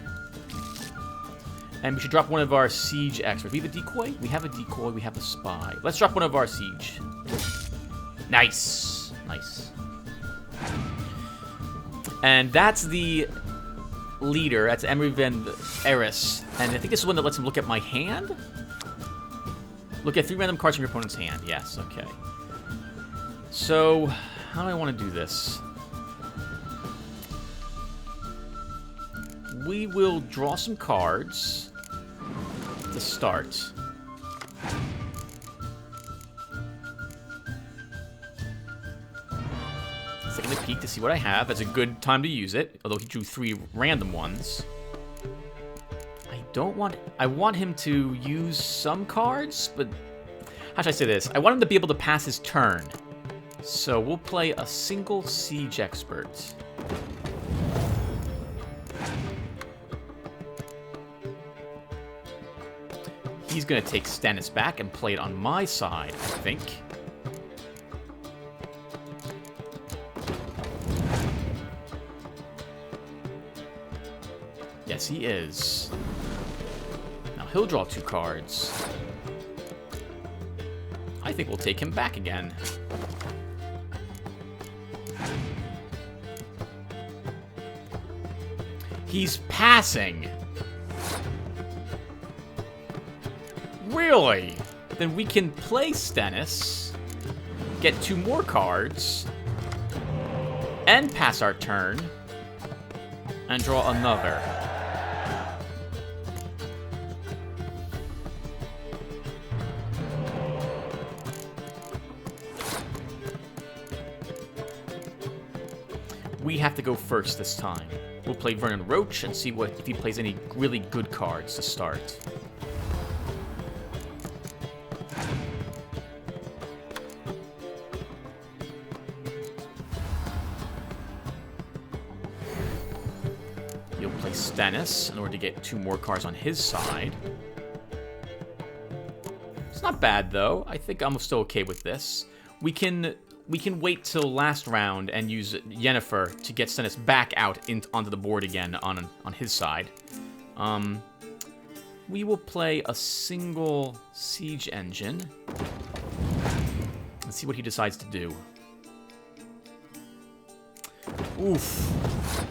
And we should drop one of our Siege Experts. We have a Decoy? We have a Decoy, we have a Spy. Let's drop one of our Siege. Nice. Nice. And that's the leader. That's Emery Van Eris. And I think this is one that lets him look at my hand? Look at 3 random cards from your opponent's hand. Yes, okay. So, how do I want to do this? We will draw some cards to start. Taking a peek to see what I have. That's a good time to use it, although he drew 3 random ones. I want him to use some cards, but how should I say this? I want him to be able to pass his turn. So we'll play a single Siege Expert. He's gonna take Stannis back and play it on my side, I think. Yes, he is. Now he'll draw 2 cards. I think we'll take him back again. He's passing. Really? Then we can play Stannis, get 2 more cards, and pass our turn, and draw another. We have to go first this time. We'll play Vernon Roach and see if he plays any really good cards to start. He'll play Stannis in order to get 2 more cards on his side. It's not bad though. I think I'm still okay with this. We can wait till last round and use Yennefer to get Stannis back out onto the board again on his side. We will play a single Siege Engine. Let's see what he decides to do. Oof.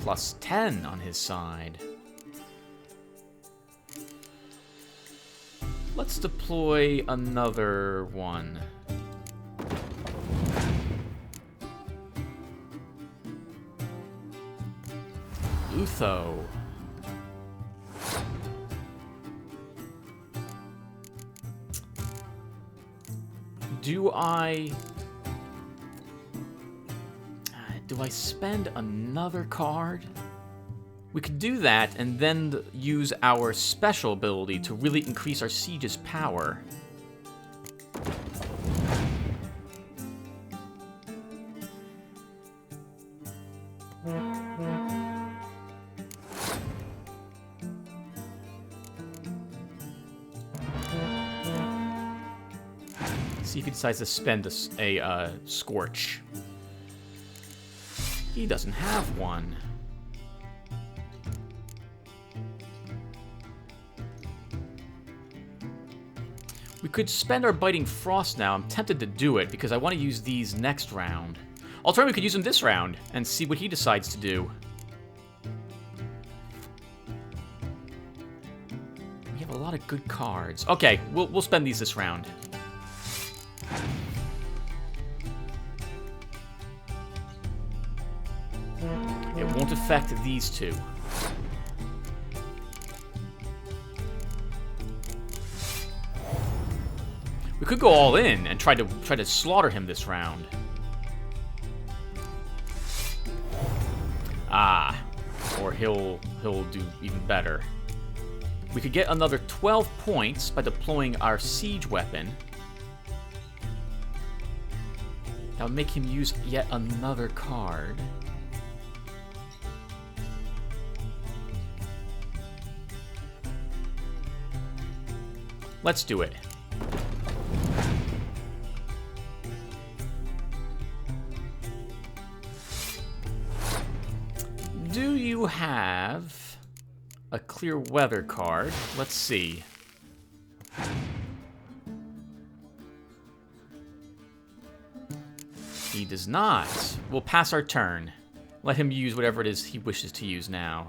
Plus 10 on his side. Let's deploy another one. Utho. Do I spend another card? We could do that and then use our special ability to really increase our siege's power. See if he decides to spend a Scorch. He doesn't have one. We could spend our Biting Frost now. I'm tempted to do it because I want to use these next round. Alternatively, we could use them this round and see what he decides to do. We have a lot of good cards. Okay, we'll spend these this round. It won't affect these two. We could go all in and try to slaughter him this round. Ah, or he'll do even better. We could get another 12 points by deploying our siege weapon. That would make him use yet another card. Let's do it. Do you have a clear weather card? Let's see. He does not. We'll pass our turn. Let him use whatever it is he wishes to use now.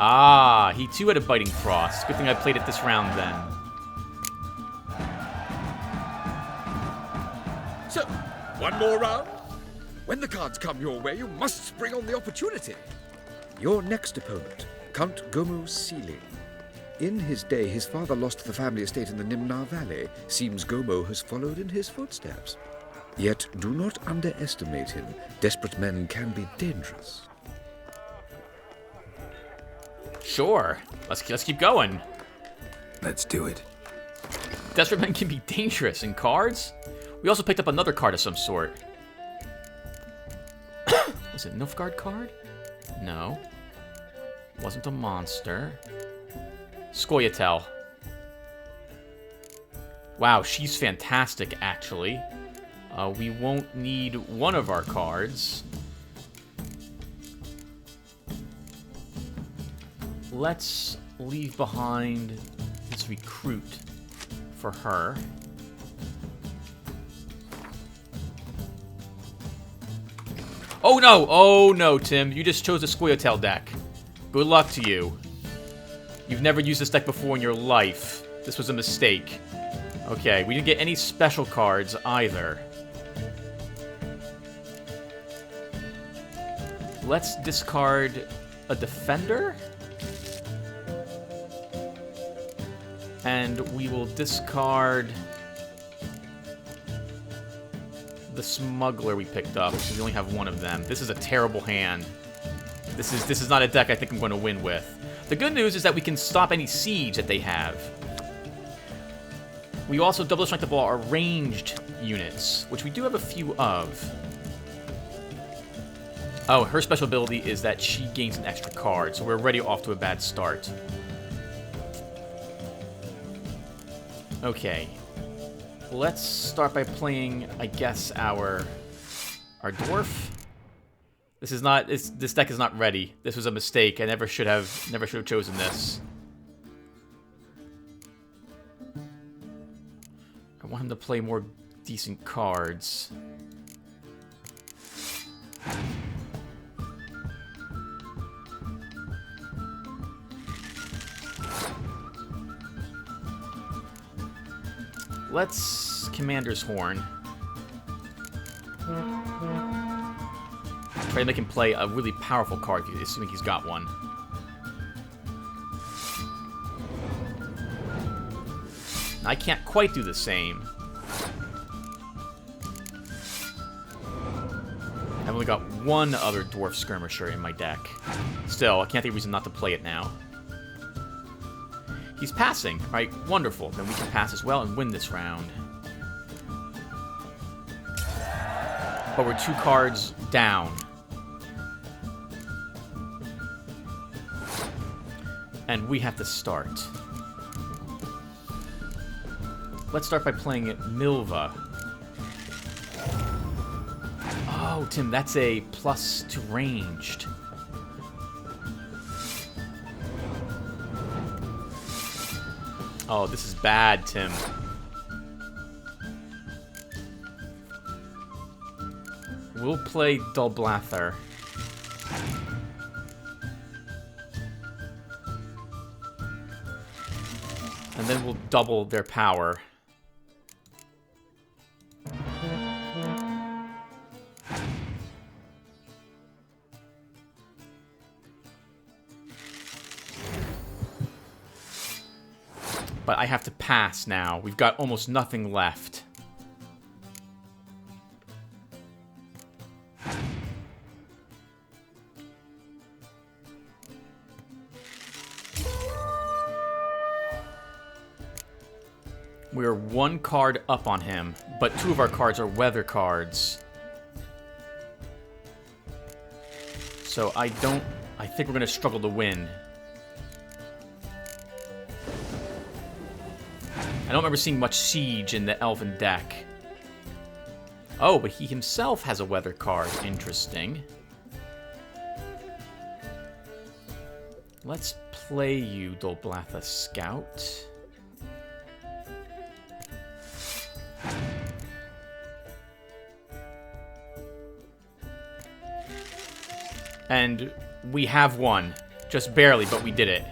Ah, he too had a Biting Frost. Good thing I played it this round then. So, one more round. When the cards come your way, you must spring on the opportunity. Your next opponent, Count Gomu Sealy. In his day, his father lost the family estate in the Nimnar Valley. Seems Gomo has followed in his footsteps. Yet, do not underestimate him. Desperate men can be dangerous. Sure. Let's keep going. Let's do it. Desperate men can be dangerous. And cards? We also picked up another card of some sort. Was it a Nilfgaard card? No. Wasn't a monster. Scoia'tael. Wow, she's fantastic, actually. We won't need one of our cards. Let's leave behind this recruit for her. Oh no! Oh no, Tim. You just chose a Scoia'tael deck. Good luck to you. You've never used this deck before in your life. This was a mistake. Okay, we didn't get any special cards either. Let's discard a defender. And we will discard the smuggler we picked up, because we only have one of them. This is a terrible hand. This is not a deck I think I'm going to win with. The good news is that we can stop any siege that they have. We also double strength up our ranged units, which we do have a few of. Oh, her special ability is that she gains an extra card, so we're already off to a bad start. Okay. Let's start by playing, I guess, our dwarf. This deck is not ready. This was a mistake. I never should have chosen this. want him to play more decent cards. Let's Commander's Horn. Try to make him play a really powerful card, assuming he's got one. I can't quite do the same. I've only got one other Dwarf Skirmisher in my deck. Still, I can't think of a reason not to play it now. He's passing, right? Wonderful. Then we can pass as well and win this round. But we're 2 cards down. And we have to start. Let's start by playing Milva. Oh, Tim, that's a plus to ranged. Oh, this is bad, Tim. We'll play Dulblather. And then we'll double their power. But I have to pass now. We've got almost nothing left. We're 1 card up on him, but 2 of our cards are weather cards. So I think we're going to struggle to win. I don't remember seeing much siege in the Elven deck. Oh, but he himself has a weather card. Interesting. Let's play you, Dulblatha Scout. And we have won. Just barely, but we did it.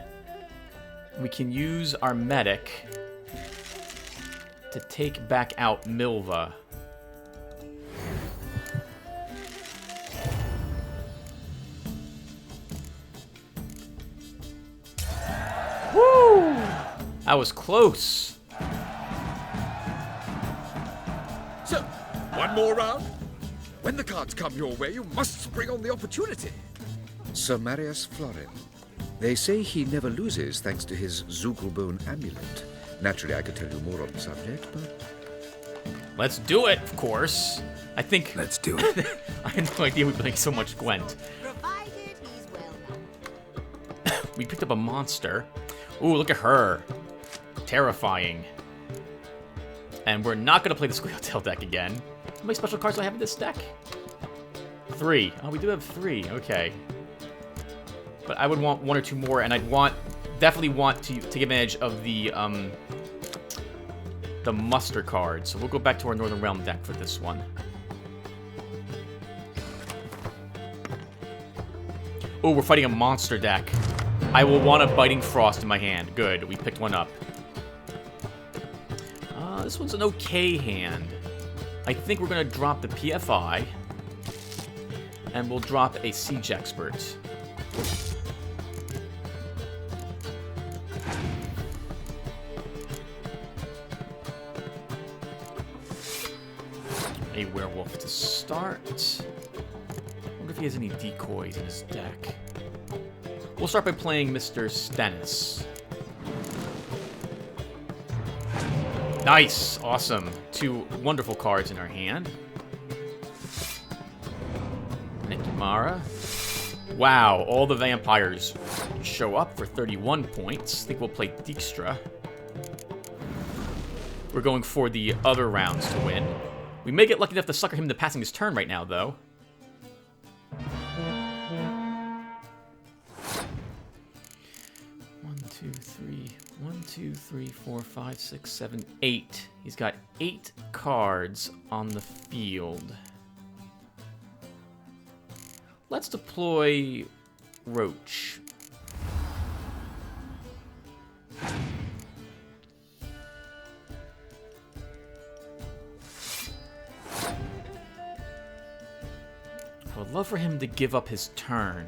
We can use our medic to take back out Milva. Woo! That was close. So, one more round? When the cards come your way, you must spring on the opportunity. Sir Marius Florin. They say he never loses thanks to his Zugelbone amulet. Naturally, I could tell you more on the subject, but... Let's do it, of course. I think... Let's do it. I had no idea we'd be playing so much Gwent. Provided he's well known. We picked up a monster. Ooh, look at her. Terrifying. And we're not going to play the Squealtail deck again. How many special cards do I have in this deck? 3. Oh, we do have 3. Okay. But I would want 1 or 2 more, and I'd definitely want to take advantage of the muster card. So we'll go back to our Northern Realm deck for this one. Oh, we're fighting a monster deck. I will want a Biting Frost in my hand. Good, we picked one up. This one's an okay hand. I think we're going to drop the PFI. And we'll drop a Siege Expert. A werewolf to start. I wonder if he has any decoys in his deck. We'll start by playing Mr. Stennis. Nice! Awesome. 2 wonderful cards in our hand. Nekimara. Wow, all the vampires show up for 31 points. I think we'll play Dijkstra. We're going for the other rounds to win. We may get lucky enough to sucker him into passing his turn right now, though. One, 2, 3. 1, 2, 3, 4, 5, 6, 7, 8. He's got 8 cards on the field. Let's deploy Roach. I would love for him to give up his turn.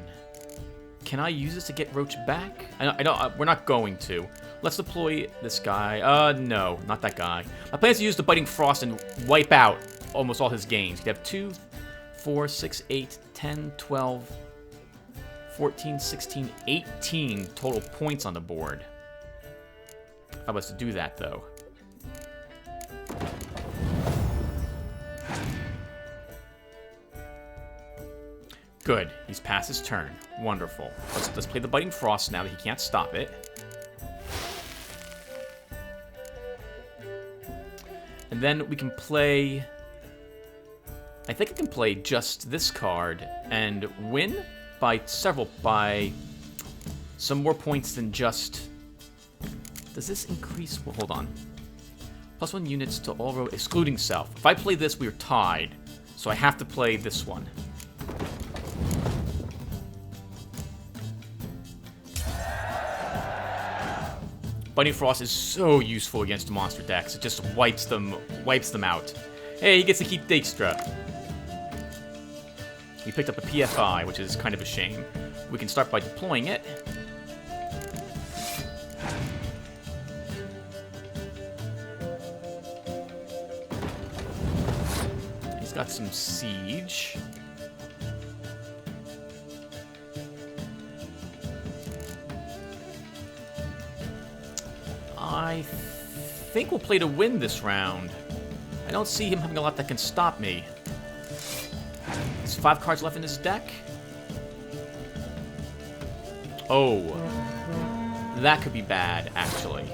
Can I use this to get Roach back? I know we're not going to. Let's deploy this guy. No, not that guy. My plan is to use the Biting Frost and wipe out almost all his games. He'd have 2, 4, 6, 8, 10, 12, 14, 16, 18 total points on the board. If I was to do that, though. Good. He's past his turn. Wonderful. Let's play the Biting Frost now that he can't stop it. And then we can play... I think I can play just this card and win by some more points than just... Does this increase... Well, hold on. +1 units to all row, excluding self. If I play this, we are tied. So I have to play this one. Biting Frost is so useful against monster decks. It just wipes them out. Hey, he gets to keep Dijkstra. We picked up a PFI, which is kind of a shame. We can start by deploying it. He's got some siege. I think we'll play to win this round. I don't see him having a lot that can stop me. There's 5 cards left in his deck. Oh. That could be bad, actually.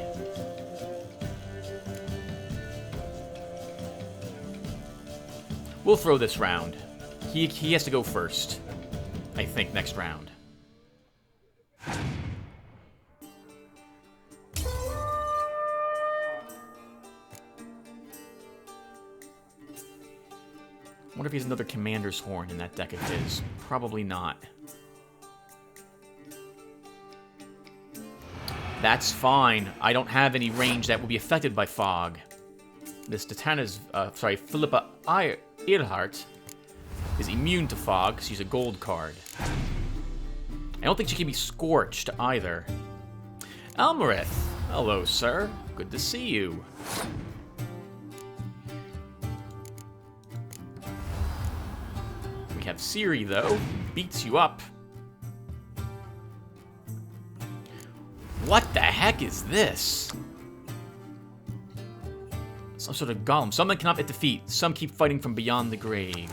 We'll throw this round. He has to go first, I think, next round. I wonder if he has another Commander's Horn in that deck of his. Probably not. That's fine. I don't have any range that will be affected by fog. This Philippa Earhart is immune to fog. She's a gold card. I don't think she can be scorched either. Almerith. Hello, sir. Good to see you. We have Ciri, though. Beats you up. What the heck is this? Some sort of golem. Some that cannot hit defeat. Some keep fighting from beyond the grave.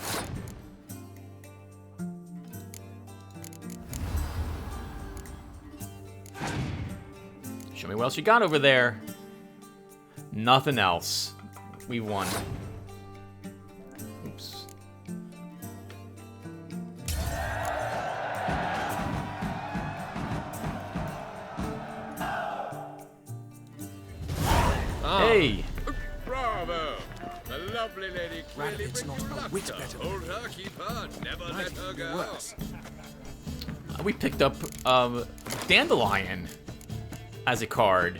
Show me what else you got over there. Nothing else. We won. Oops. Hey! Bravo! The lovely lady clearly It's brings not you a luck, whit sir. better. Hold her, keep her, never let her go. Worse. We picked up Dandelion as a card.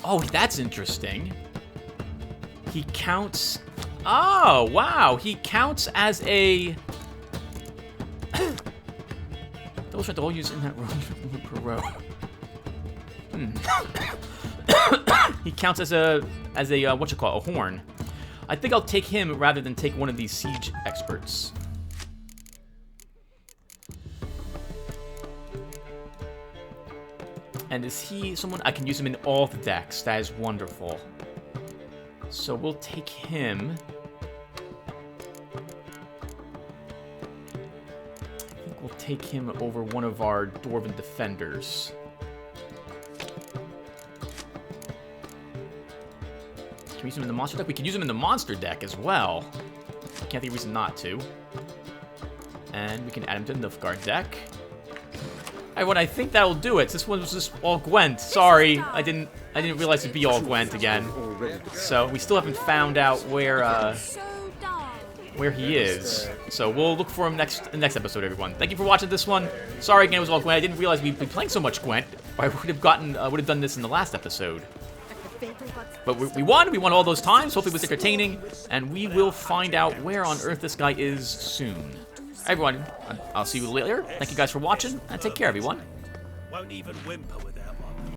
Oh, that's interesting. He counts... Oh, wow! He counts as a... Those are all used in that row per row. He counts as a a horn. I think I'll take him rather than take one of these siege experts. And is he someone I can use him in all the decks? That is wonderful. So we'll take him. I think we'll take him over one of our Dwarven defenders. Can we use him in the monster deck? We can use him in the monster deck as well. Can't think of a reason not to. And we can add him to the Nilfgaard deck. Everyone, I think that'll do it. This one was just all Gwent. Sorry, I didn't realize it'd be all Gwent again. So we still haven't found out where he is. So we'll look for him in the next episode, everyone. Thank you for watching this one. Sorry again, it was all Gwent. I didn't realize we'd be playing so much Gwent. I would have done this in the last episode. But we won. We won all those times. Hopefully it was entertaining. And we will find out where on earth this guy is soon. Everyone, I'll see you later. Thank you guys for watching, and take care, everyone. Won't even whimper